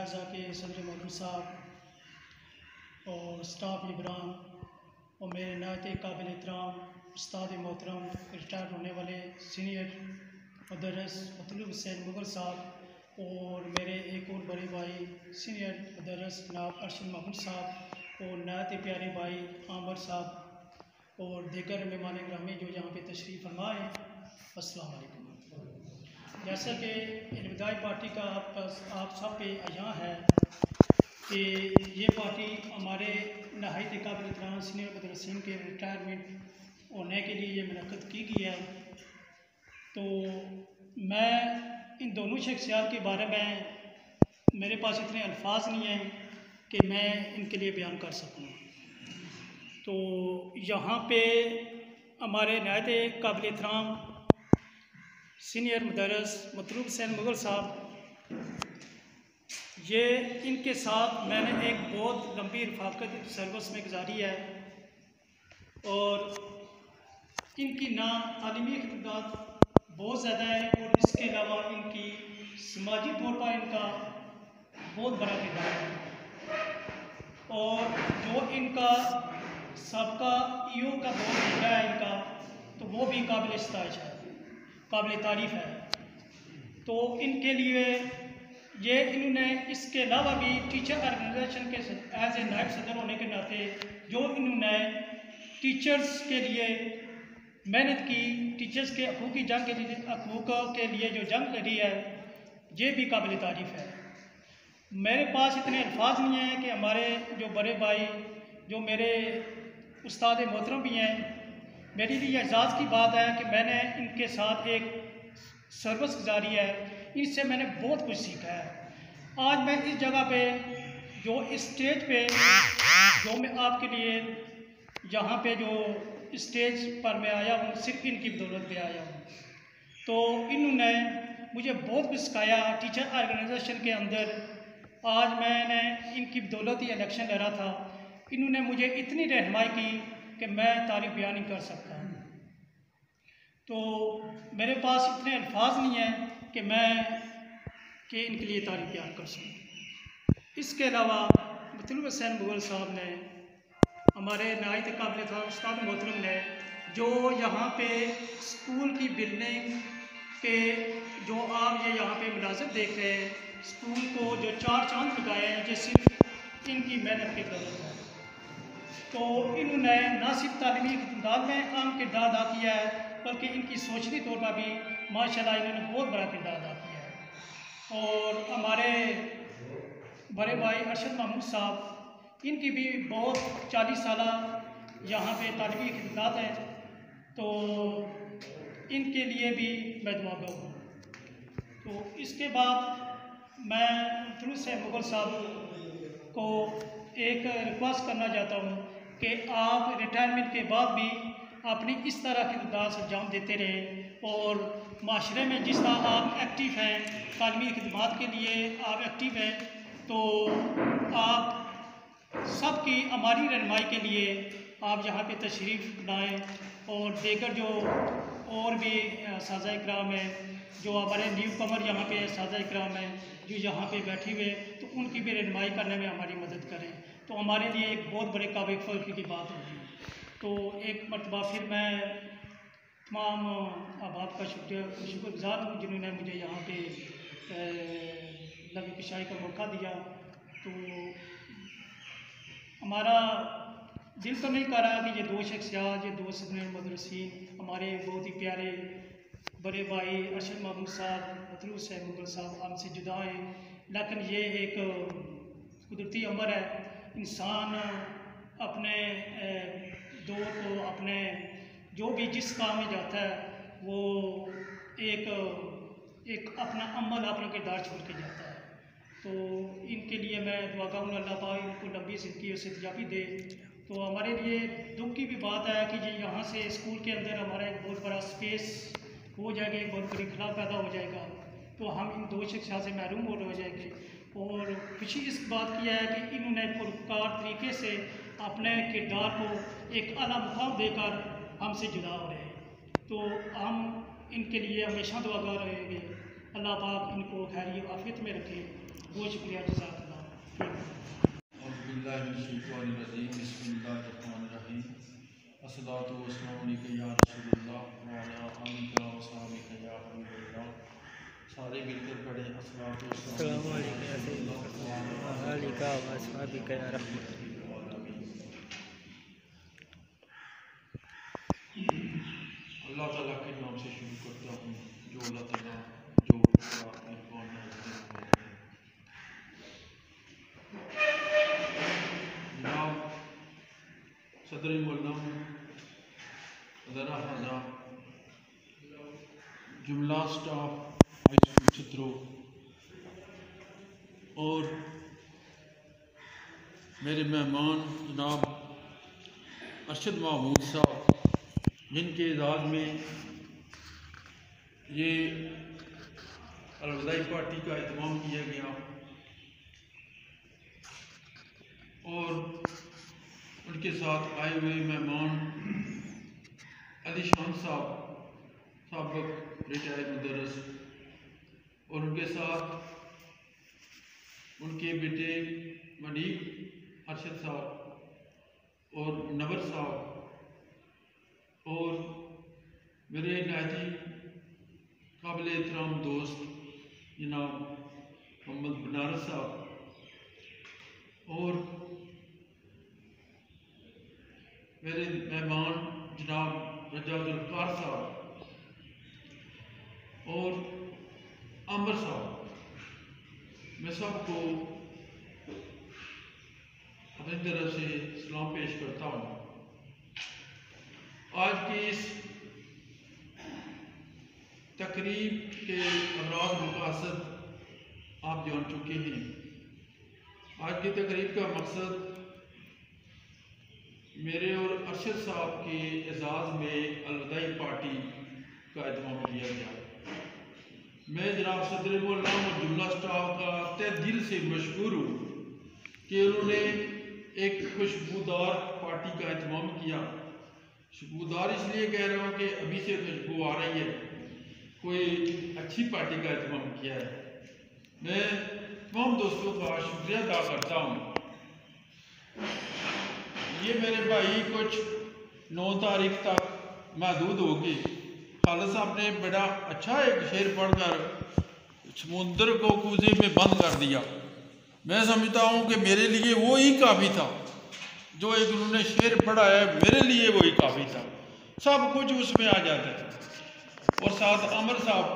एज़ा के सदर मौजूद साहब और स्टाफ निगरान और मेरे नहायत काबिल एहतराम उस्ताद मोहतरम रिटायर होने वाले सीनियर मदरस मतलूब हुसैन मुग़ल साहब और मेरे एक और बड़े भाई सीनियर मदरस जनाब अरशद महमूद साहब और नहायत प्यारे भाई आमर साहब और दीगर मेहमान ग्रामी जो यहाँ पे तशरीफ़ फरमा है। अस्सलाम वालेकुम। जैसा कि इल्विदाई पार्टी का आप सब पे यहाँ है कि ये पार्टी हमारे नहायत काबिल एहतराम सीनियर मदरसीन के रिटायरमेंट होने के लिए ये मुनक़्क़द की गई है। तो मैं इन दोनों शख्सियात के बारे में मेरे पास इतने अल्फाज नहीं हैं कि मैं इनके लिए बयान कर सकूँ। तो यहाँ पे हमारे नहायत काबिल एहतराम सीनियर मदरस मतलूब हुसैन मुग़ल साहब, ये इनके साथ मैंने एक बहुत लंबी रफ़ाकत सर्विस में गुजारी है और इनकी ना तालीमी खिदमत बहुत ज़्यादा है और इसके अलावा इनकी समाजी तौर पर इनका बहुत बड़ा किरदार है और जो इनका सबका ईओ का बहुत बड़ा है इनका, तो वो भी काबिल इस्ताइश है, काबिल तारीफ़ है। तो इनके लिए ये इन्होंने इसके अलावा भी टीचर ऑर्गेनाइजेशन के एज ए नायब सदर होने के नाते जो इन्होंने टीचर्स के लिए मेहनत की, टीचर्स के हकूक़ की जंग के लिए जो जंग लड़ी है, ये भी काबिल तारीफ़ है। मेरे पास इतने अल्फाज नहीं हैं कि हमारे जो बड़े भाई जो मेरे उस्ताद मोहतरम भी हैं, मेरे लिए एजाज़ की बात है कि मैंने इनके साथ एक सर्विस गुजारी है, इससे मैंने बहुत कुछ सीखा है। आज मैं इस जगह पे जो इस स्टेज पे जो मैं आपके लिए यहाँ पे जो स्टेज पर मैं आया हूँ, सिर्फ इनकी बदौलत पे आया हूँ। तो इन्होंने मुझे बहुत कुछ सिखाया टीचर ऑर्गेनाइजेशन के अंदर। आज मैंने इनकी बदौलत ही इलेक्शन लड़ा था। इन्होंने मुझे इतनी रहनुमाई की कि मैं तारीफ़ बयान नहीं कर सकता। तो मेरे पास इतने अल्फाज नहीं हैं कि मैं इनके लिए तारीफ़ बयान कर सकूँ। इसके अलावा मतलूब हुसैन मुग़ल साहब ने, हमारे नहायत काबिल एहतराम उस्ताद मोहतरम ने जो यहाँ पे स्कूल की बिल्डिंग के जो आप ये यहाँ पे मुलाज़िम देख रहे हैं, स्कूल को जो चार चांद लगाए हैं, ये सिर्फ इनकी मेहनत की दौलत है। तो इन्होंने न सिर्फ तालीमी खिदमत में अहम किरदार अदा किया है, बल्कि इनकी सोचनी तौर पर भी माशाल्लाह इन्होंने बहुत बड़ा किरदार अदा किया है। और हमारे बड़े भाई अरशद महमूद साहब, इनकी भी बहुत 40 साल यहाँ पे तालीमी खिदमत है, तो इनके लिए भी मैं दुआगो हूँ। तो इसके बाद मैं मतलूब हुसैन मुग़ल साहब को एक रिक्वेस्ट करना चाहता हूँ कि आप रिटायरमेंट के बाद भी अपनी इस तरह की खिदमत से अंजाम देते रहें और माशरे में जिस तरह आप एक्टिव हैं, तालीमी खिदमत के लिए आप एक्टिव हैं, तो आप सबकी हमारी रहनुमाई के लिए आप यहाँ पे तशरीफ़ लाएँ और देकर जो और भी साज़ा इकराम है, जो हमारे न्यू कमर यहाँ पे साज़ा इकराम है जो यहाँ पे बैठे हुए, तो उनकी भी रहनुमाई करने में हमारी मदद करें, तो हमारे लिए एक बहुत बड़े काबिल फ़ख्र की बात होगी। तो एक मरतबा फिर मैं तमाम अहबाब का शुक्रगुज़ार हूँ जिन्होंने मुझे यहाँ पे लबे कुशाई का मौका दिया। तो हमारा दिल तो नहीं कर रहा कि ये दो शख्सियात, ये दो सीनियर मदरसीन हमारे बहुत ही प्यारे बड़े भाई अरशद महमूद साहब, मतलूब हुसैन मुग़ल साहब हमसे जुदा हैं, लेकिन ये एक कुदरती अमर है। इंसान अपने दौर को, अपने जो भी जिस काम में जाता है, वो एक अपना अमल, अपना किरदार छोड़ के जाता है। तो इनके लिए मैं दुआ करूँगा अल्लाह पाक इनको लंबी ज़िंदगी और सेहतयाबी दे। तो हमारे लिए दुख की भी बात है कि ये यहाँ से स्कूल के अंदर हमारा एक बहुत बड़ा स्पेस हो जाएगा, एक बहुत बड़ी खला पैदा हो जाएगा, तो हम इन दो शख्सियात से महरूम हो जाएंगे। और खुशी इस बात की है कि इन्होंने पुरकार तरीके से अपने किरदार को एक आला मुकाम देकर हमसे जुदा हो रहे हैं। तो हम इनके लिए हमेशा दुआगार रहेंगे। अल्लाह पाक इनको खैर आफियत में रखे। बहुत शुक्रिया जज़ाकल्लाह। अस्सलातु वस्सलामु अलैका या रसूलल्लाह व अला आलिका व सहाबिका या हबीबल्लाह। सारे मिलकर पढ़े अस्सलातु वस्सलामु अलैका या रसूलल्लाह व अला आलिका व सहाबिका या अल्लाह ताला के नाम से शुरू करता हूँ जो अल्लाह ताला जो जनाब सदर मुअल्लम अदरा हाजा जुमला स्टाफ हाई स्कूल छतरो और मेरे मेहमान जनाब अरशद महमूद साहब जिनके एजाज़ में ये अलविदाई पार्टी का एहतमाम किया गया और उनके साथ आए हुए मेहमान अली शान साहब साबिक रिटायर्ड मुदर्रिस और उनके साथ उनके बेटे मनीक अरशद साहब और नवर साहब और मेरे नाती काबिल एहतराम दोस्त जनाब मोहम्मद बनारस साहब और मेरे मेहमान जनाब रजा जुल्फ़ार साहब और आमर साहब, मैं सबको अपनी तरफ से सलाम पेश करता हूँ। आज की इस तकरीब के अमराज मकासद आप जान चुके हैं। आज की तकरीब का मकसद मेरे और अरशद साहब के एजाज़ में अलविदाई पार्टी का एहतमाम किया गया। मैं जनाब सदर मुअल्लम और जुमला स्टाफ का तहे दिल से मशकूर हूँ कि उन्होंने एक खुशबूदार पार्टी का एहतमाम किया। खुशबूदार इसलिए कह रहा हूँ कि अभी से खुशबू आ रही है, कोई अच्छी पार्टी का एहतमाम किया है। मैं तमाम दोस्तों का शुक्रिया अदा करता हूँ। ये मेरे भाई कुछ 9 तारीख तक महदूद होगी। खालिद साहब ने बड़ा अच्छा एक शेर पढ़कर समुद्र को कूजे में बंद कर दिया। मैं समझता हूँ कि मेरे लिए वो ही काफ़ी था। जो एक उन्होंने शेर पढ़ा है मेरे लिए वही काफ़ी था, सब कुछ उसमें आ जाता है। और साथ अमर साहब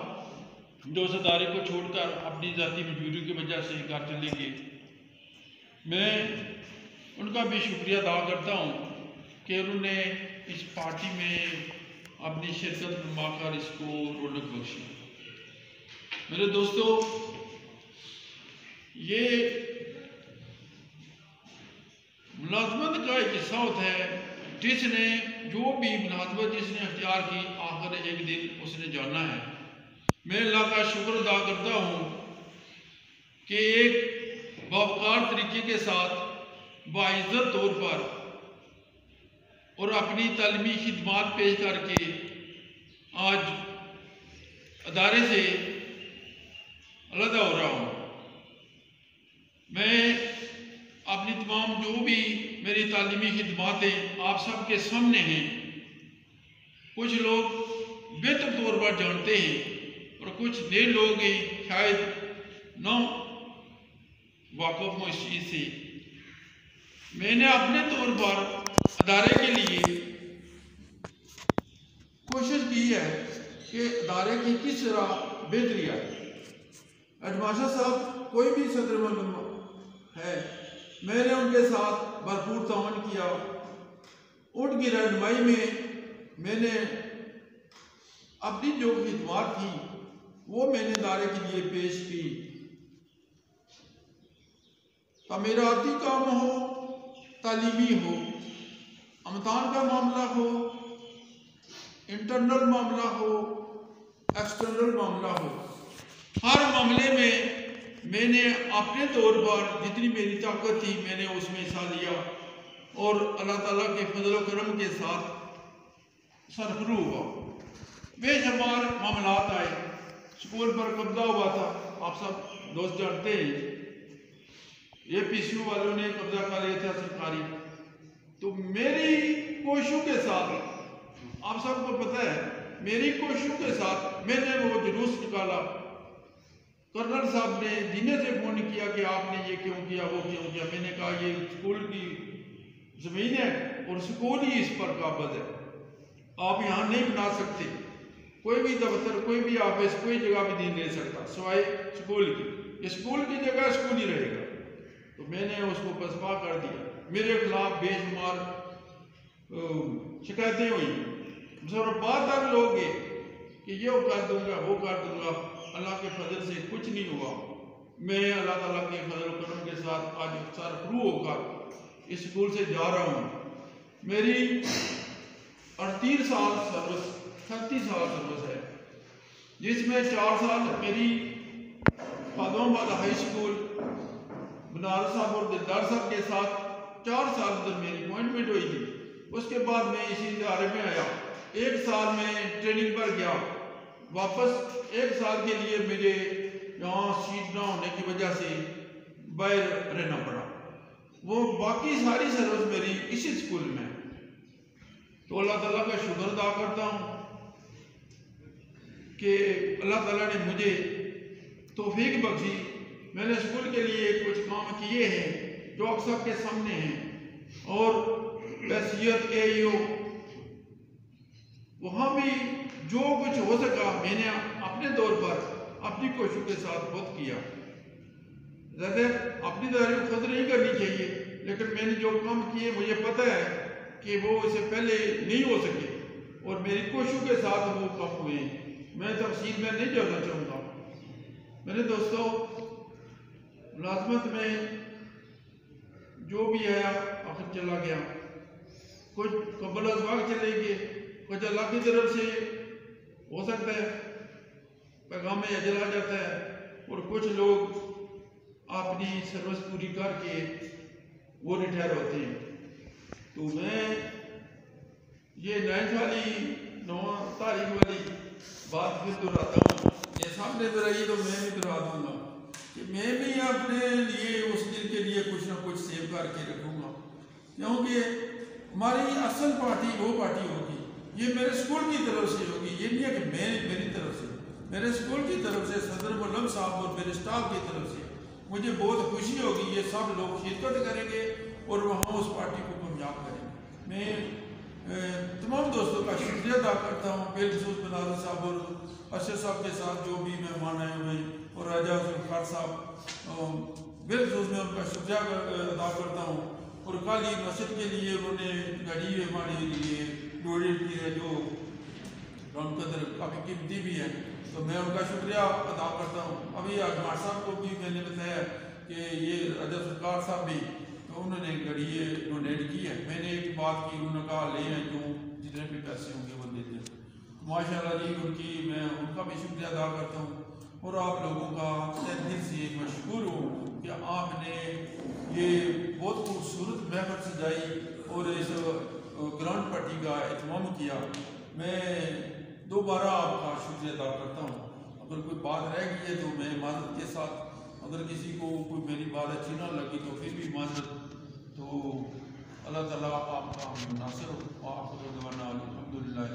जो सदारे को छोड़कर अपनी ज़ाती मजबूरी की वजह से घर चले गए, मैं उनका भी शुक्रिया अदा करता हूँ कि उन्होंने इस पार्टी में अपनी शिरकत फरमाकर इसको रौनक बख्शी। मेरे दोस्तों, ये मुलाजमत का एक हिस्सा होता है जिसने जो भी मुलाजमत जिसने अख्तियार की आखिर एक दिन उसने जाना है। मैं अल्लाह का शुक्र अदा करता हूँ कि एक बावकार तरीके के साथ बाइज्जत तौर पर और अपनी तालीमी खिदमात पेश करके आज अदारे से अलग हो रहा हूँ। मैं अपनी तमाम जो भी मेरी तालीमी खिदमातें आप सबके सामने हैं। कुछ लोग बेहतर तौर पर जानते हैं और कुछ नए लोग हैं शायद न वाक़िफ़ हो इस चीज़ से। मैंने अपने तौर पर अदारे के लिए कोशिश की है कि अदारे की किस तरह बेहतरी आए। हेडमास्टर साहब कोई भी सदर मुअल्लम है, मैंने उनके साथ भरपूर ताउन किया। उनकी रहनुमाई में मैंने अपनी जो खिदमात थी वो मैंने अदारे के लिए पेश की। तमीराती काम हो, तालीमी हो, अमतान का मामला हो, इंटरनल मामला हो, एक्सटर्नल मामला हो, हर मामले में मैंने अपने तौर पर जितनी मेरी ताकत थी मैंने उसमें हिस्सा लिया और अल्लाह ताला के फजल व करम के साथ सरफरू हुआ। बेशुमार मामलात आए, स्कूल पर कब्जा हुआ था, आप सब दोस्त जानते हैं। APCU वालों ने कब्जा कर लिया था सरकारी। तो मेरी कोशिशों के साथ, आप सबको पता है, मेरी कोशिशों के साथ मैंने वो जुलूस निकाला। कर्नल साहब ने जीने से फ़ोन किया कि आपने ये क्यों किया, वो क्यों किया। मैंने कहा ये स्कूल की ज़मीन है और स्कूल ही इस पर काबिज है, आप यहाँ नहीं बना सकते। कोई भी दफ्तर, कोई भी ऑफिस, कोई जगह भी नहीं ले सकता सिवाय स्कूल की। स्कूल की जगह स्कूल ही रहेगा। तो मैंने उसको पसपा कर दिया। मेरे खिलाफ बेशुमार शिकायतें हुई। बात अब लोग कि ये कर दूंगा, वो कर दूंगा। अल्लाह के फजल से कुछ नहीं हुआ। मैं अल्लाह ताला के फजल करम के साथ आज सरफरू होकर इस स्कूल से जा रहा हूँ। मेरी 38 साल सर्विस, 36 साल सर्विस है, जिसमें 4 साल मेरी खादमाबाद हाई स्कूल बनारस साहब और दिलदार साहब के साथ 4 साल तक मेरी अपॉइंटमेंट हुई थी। उसके बाद मैं इसी इदारे में आया। 1 साल में ट्रेनिंग पर गया, वापस 1 साल के लिए मुझे यहाँ सीट ना होने की वजह से बाहर रहना पड़ा। वो बाकी सारी सर्विस मेरी इसी स्कूल में। तो अल्लाह ताला का शुक्र अदा करता हूँ कि अल्लाह ताला ने मुझे तौफीक बख्शी। मैंने स्कूल के लिए कुछ काम किए हैं जो आप सबके सामने हैं। और हैसियत AEO वहाँ भी जो कुछ हो सका मैंने अपने तौर पर अपनी कोशिशों के साथ बहुत किया। ज़्यादा अपनी तारीफ खुद नहीं करनी चाहिए, लेकिन मैंने जो काम किए मुझे पता है कि वो इससे पहले नहीं हो सके और मेरी कोशिशों के साथ वो काम हुए। मैं तफसील में नहीं जाना चाहूँगा। मेरे दोस्तों, मुलाजमत में जो भी आया आखिर चला गया। कुछ कबल अज़वाक़ चले गए, कुछ अल्लाह की तरफ से हो सकता है पैगाम अजल आ जाता है, और कुछ लोग अपनी सर्विस पूरी करके वो रिटायर होते हैं। तो मैं ये 9 तारीख वाली बात फिर दोहराता हूँ। ये सामने दोहराइए तो मैं भी दोहरा दूँगा कि मैं भी अपने लिए उस दिन के लिए कुछ ना कुछ सेव करके रखूँगा, क्योंकि हमारी असल पार्टी वो पार्टी होगी, ये मेरे स्कूल की तरफ से होगी। ये नहीं है कि मेरी तरफ से, मेरे स्कूल की तरफ से, सदर मुल्लम साहब और मेरे स्टाफ की तरफ से मुझे बहुत खुशी होगी। ये सब लोग शिरकत करेंगे और वहाँ उस पार्टी को कामयाब करेंगे। मैं तमाम दोस्तों का शुक्रिया अदा करता हूँ, बिलखसूस बनारस साहब और अरशद साहब के साथ जो भी मेहमान आए हुए हैं, और राजा जुल्फ़ार साहब, बिलखसूस मैं उनका शुक्रिया अदा करता हूँ। और कल ही मस्जिद के लिए उन्होंने घड़ी हमारे लिए डोनेट की है, जो कदर काफ़ी कीमती भी है, तो मैं उनका शुक्रिया अदा करता हूँ। अभी अजमार साहब को भी मैंने बताया कि ये राजा सरकार साहब भी, तो उन्होंने घड़ी डोनेट की है। मैंने एक बात की, उन्होंने कहा ले हैं जो जितने भी पैसे होंगे वो देते हैं। माशाल्लाह जी, मैं उनका भी शुक्रिया अदा करता हूँ। और आप लोगों का दिल से मशहूर हूँ कि आपने ये बहुत खूबसूरत महफिल सजाई और इस ग्रांड पार्टी का एहतमाम किया। मैं दोबारा आपका शुक्रिया अदा करता हूँ। अगर कोई बात रह गई है तो मैं माजरत के साथ, अगर किसी को कोई मेरी बात अच्छी ना लगी तो फिर भी माजरत। तो अल्लाह ताला आपका नासिर हो। अल्हम्दुलिल्लाह।